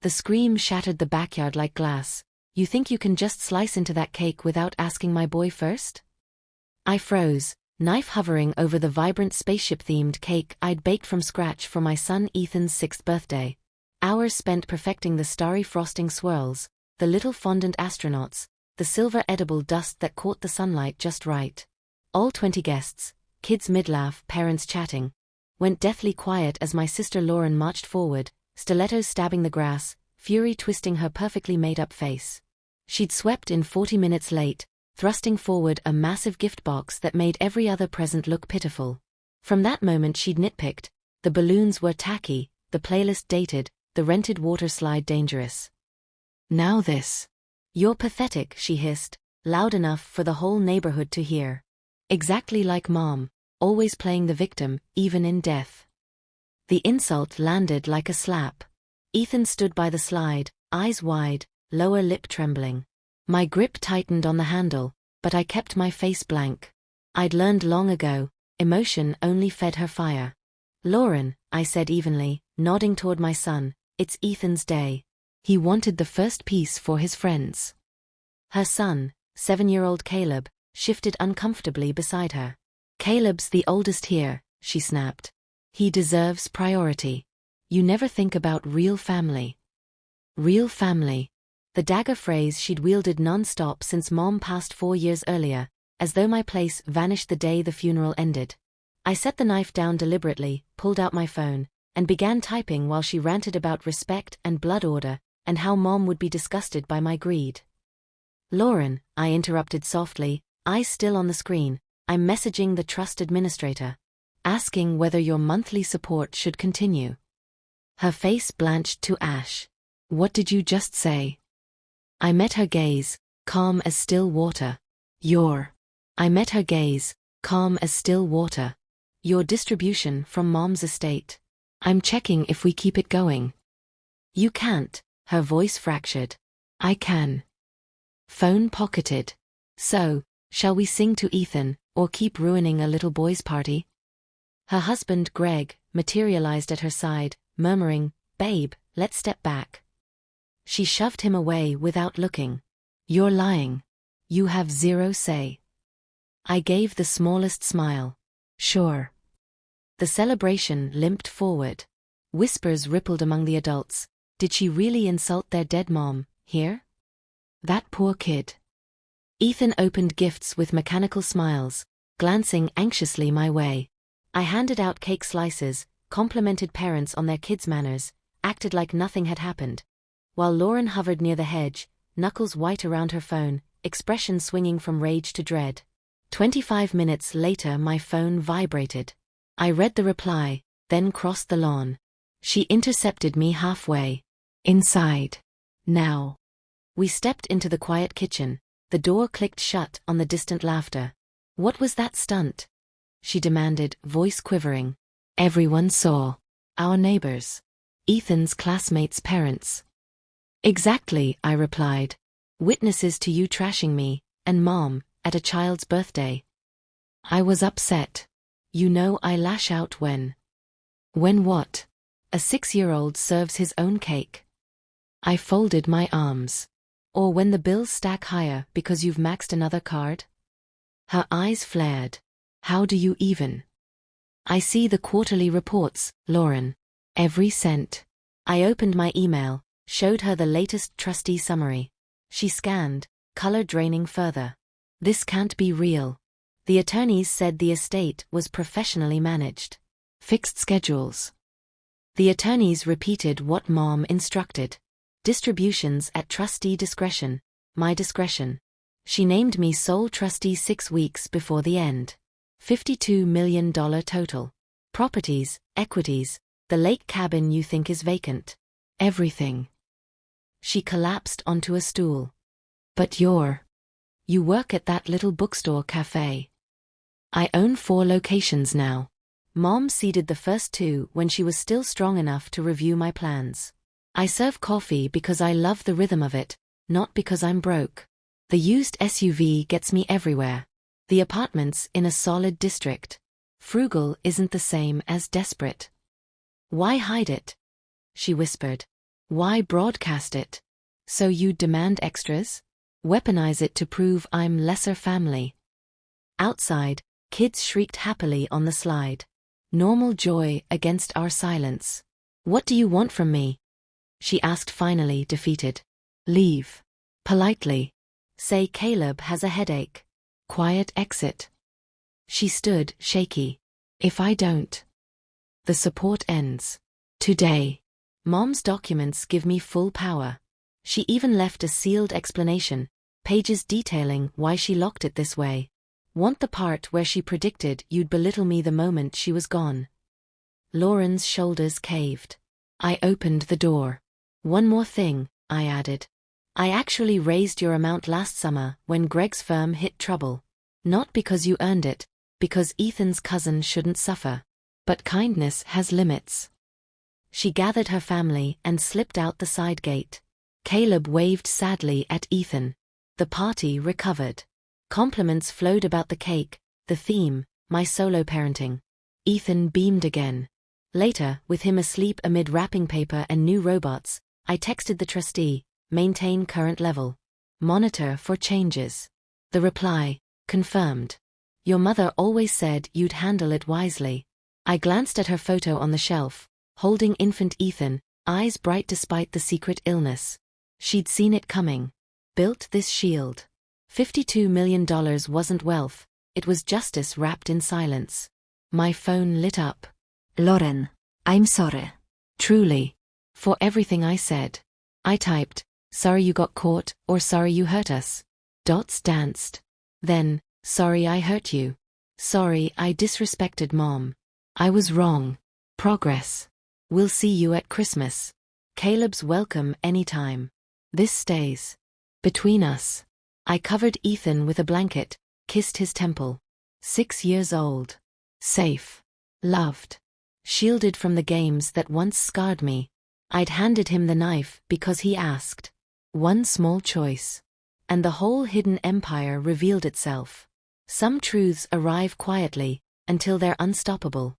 The scream shattered the backyard like glass. You think you can just slice into that cake without asking my boy first? I froze, knife hovering over the vibrant spaceship-themed cake I'd baked from scratch for my son Ethan's 6th birthday. Hours spent perfecting the starry frosting swirls, the little fondant astronauts, the silver edible dust that caught the sunlight just right. All 20 guests, kids mid-laugh, parents chatting, went deathly quiet as my sister Lauren marched forward, stilettos stabbing the grass, fury twisting her perfectly made-up face. She'd swept in 40 minutes late, thrusting forward a massive gift box that made every other present look pitiful. From that moment she'd nitpicked. The balloons were tacky, the playlist dated, the rented water slide dangerous. Now this. You're pathetic, she hissed, loud enough for the whole neighborhood to hear. Exactly like Mom, always playing the victim, even in death. The insult landed like a slap. Ethan stood by the slide, eyes wide, lower lip trembling. My grip tightened on the handle, but I kept my face blank. I'd learned long ago, emotion only fed her fire. Lauren, I said evenly, nodding toward my son, it's Ethan's day. He wanted the first piece for his friends. Her son, 7-year-old Caleb, shifted uncomfortably beside her. Caleb's the oldest here, she snapped. He deserves priority. You never think about real family. Real family. The dagger phrase she'd wielded non-stop since Mom passed 4 years earlier, as though my place vanished the day the funeral ended. I set the knife down deliberately, pulled out my phone, and began typing while she ranted about respect and blood order, and how Mom would be disgusted by my greed. Lauren, I interrupted softly, eyes still on the screen, I'm messaging the trust administrator, asking whether your monthly support should continue. Her face blanched to ash. What did you just say? I met her gaze, calm as still water. I met her gaze, calm as still water. Your distribution from Mom's estate. I'm checking if we keep it going. You can't, her voice fractured. I can. Phone pocketed. So, shall we sing to Ethan, or keep ruining a little boy's party? Her husband Greg materialized at her side, murmuring, Babe, let's step back. She shoved him away without looking. You're lying. You have zero say. I gave the smallest smile. Sure. The celebration limped forward. Whispers rippled among the adults. Did she really insult their dead mom, here? That poor kid. Ethan opened gifts with mechanical smiles, glancing anxiously my way. I handed out cake slices, complimented parents on their kids' manners, acted like nothing had happened. While Lauren hovered near the hedge, knuckles white around her phone, expression swinging from rage to dread. 25 minutes later my phone vibrated. I read the reply, then crossed the lawn. She intercepted me halfway. Inside. Now. We stepped into the quiet kitchen. The door clicked shut on the distant laughter. What was that stunt? She demanded, voice quivering. Everyone saw. Our neighbors. Ethan's classmates' parents. Exactly, I replied. Witnesses to you trashing me, and Mom, at a child's birthday. I was upset. You know I lash out when. When what? A 6-year-old serves his own cake. I folded my arms. Or when the bills stack higher because you've maxed another card? Her eyes flared. How do you even? I see the quarterly reports, Lauren. Every cent. I opened my email, showed her the latest trustee summary. She scanned, color draining further. This can't be real. The attorneys said the estate was professionally managed. Fixed schedules. The attorneys repeated what Mom instructed. Distributions at trustee discretion, my discretion. She named me sole trustee 6 weeks before the end. $52 million total. Properties, equities, the lake cabin you think is vacant. Everything. She collapsed onto a stool. But you work at that little bookstore cafe. I own 4 locations now. Mom ceded the first 2 when she was still strong enough to review my plans. I serve coffee because I love the rhythm of it, not because I'm broke. The used SUV gets me everywhere. The apartment's in a solid district. Frugal isn't the same as desperate. Why hide it? She whispered. Why broadcast it? So you'd demand extras? Weaponize it to prove I'm lesser family? Outside, kids shrieked happily on the slide. Normal joy against our silence. What do you want from me? She asked finally, defeated. Leave. Politely. Say Caleb has a headache. Quiet exit. She stood, shaky. If I don't. The support ends. Today. Mom's documents give me full power. She even left a sealed explanation, pages detailing why she locked it this way. Want the part where she predicted you'd belittle me the moment she was gone? Lauren's shoulders caved. I opened the door. One more thing, I added. I actually raised your amount last summer when Greg's firm hit trouble. Not because you earned it, because Ethan's cousin shouldn't suffer. But kindness has limits. She gathered her family and slipped out the side gate. Caleb waved sadly at Ethan. The party recovered. Compliments flowed about the cake, the theme, my solo parenting. Ethan beamed again. Later, with him asleep amid wrapping paper and new robots, I texted the trustee, maintain current level. Monitor for changes. The reply, confirmed. Your mother always said you'd handle it wisely. I glanced at her photo on the shelf, holding infant Ethan, eyes bright despite the secret illness. She'd seen it coming. Built this shield. $52 million wasn't wealth, it was justice wrapped in silence. My phone lit up. Lauren, I'm sorry. Truly. For everything I said. I typed, sorry you got caught, or sorry you hurt us. Dots danced. Then, sorry I hurt you. Sorry I disrespected Mom. I was wrong. Progress. We'll see you at Christmas. Caleb's welcome anytime. This stays. Between us. I covered Ethan with a blanket, kissed his temple. 6 years old. Safe. Loved. Shielded from the games that once scarred me. I'd handed him the knife because he asked. One small choice. And the whole hidden empire revealed itself. Some truths arrive quietly, until they're unstoppable.